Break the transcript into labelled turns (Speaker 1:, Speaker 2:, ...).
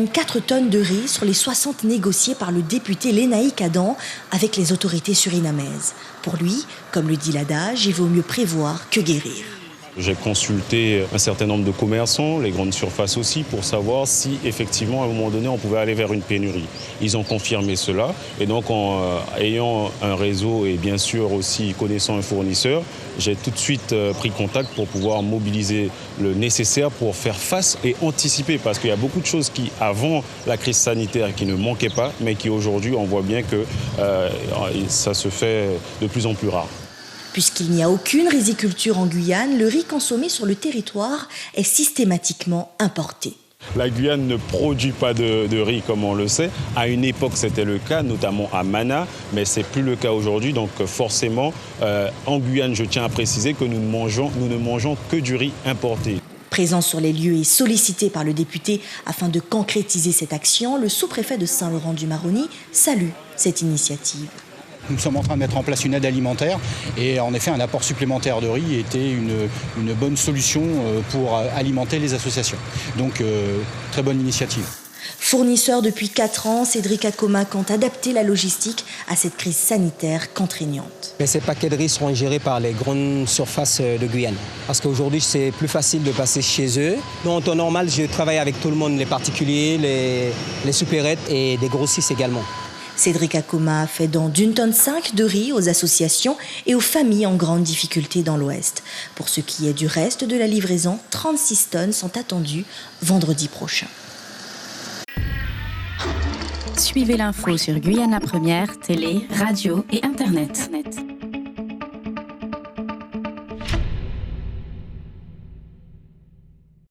Speaker 1: environ 4 tonnes de riz sur les 60 négociés par le député Lénaïque Adam avec les autorités surinamaises. Pour lui, comme le dit l'adage, il vaut mieux prévoir que guérir.
Speaker 2: J'ai consulté un certain nombre de commerçants, les grandes surfaces aussi, pour savoir si effectivement à un moment donné on pouvait aller vers une pénurie. Ils ont confirmé cela et donc en ayant un réseau et bien sûr aussi connaissant un fournisseur, j'ai tout de suite pris contact pour pouvoir mobiliser le nécessaire pour faire face et anticiper parce qu'il y a beaucoup de choses qui avant la crise sanitaire qui ne manquaient pas mais qui aujourd'hui on voit bien que ça se fait de plus en plus rare.
Speaker 1: Puisqu'il n'y a aucune riziculture en Guyane, le riz consommé sur le territoire est systématiquement importé.
Speaker 2: La Guyane ne produit pas de riz comme on le sait. À une époque, c'était le cas, notamment à Mana, mais ce n'est plus le cas aujourd'hui. Donc forcément, en Guyane, je tiens à préciser que nous ne mangeons que du riz importé.
Speaker 1: Présent sur les lieux et sollicité par le député afin de concrétiser cette action, le sous-préfet de Saint-Laurent-du-Maroni salue cette initiative.
Speaker 3: Nous sommes en train de mettre en place une aide alimentaire et en effet un apport supplémentaire de riz était une bonne solution pour alimenter les associations. Donc très bonne initiative.
Speaker 1: Fournisseur depuis 4 ans, Cédric Akoma compte adapter la logistique à cette crise sanitaire contraignante.
Speaker 4: Ces paquets de riz seront gérés par les grandes surfaces de Guyane. Parce qu'aujourd'hui, c'est plus facile de passer chez eux. En temps normal, je travaille avec tout le monde, les particuliers, les supérettes et des grossistes également.
Speaker 1: Cédric Akoma fait don d'1,5 tonne de riz aux associations et aux familles en grande difficulté dans l'Ouest. Pour ce qui est du reste de la livraison, 36 tonnes sont attendues vendredi prochain.
Speaker 5: Suivez l'info sur Guyana Première, télé, radio et Internet.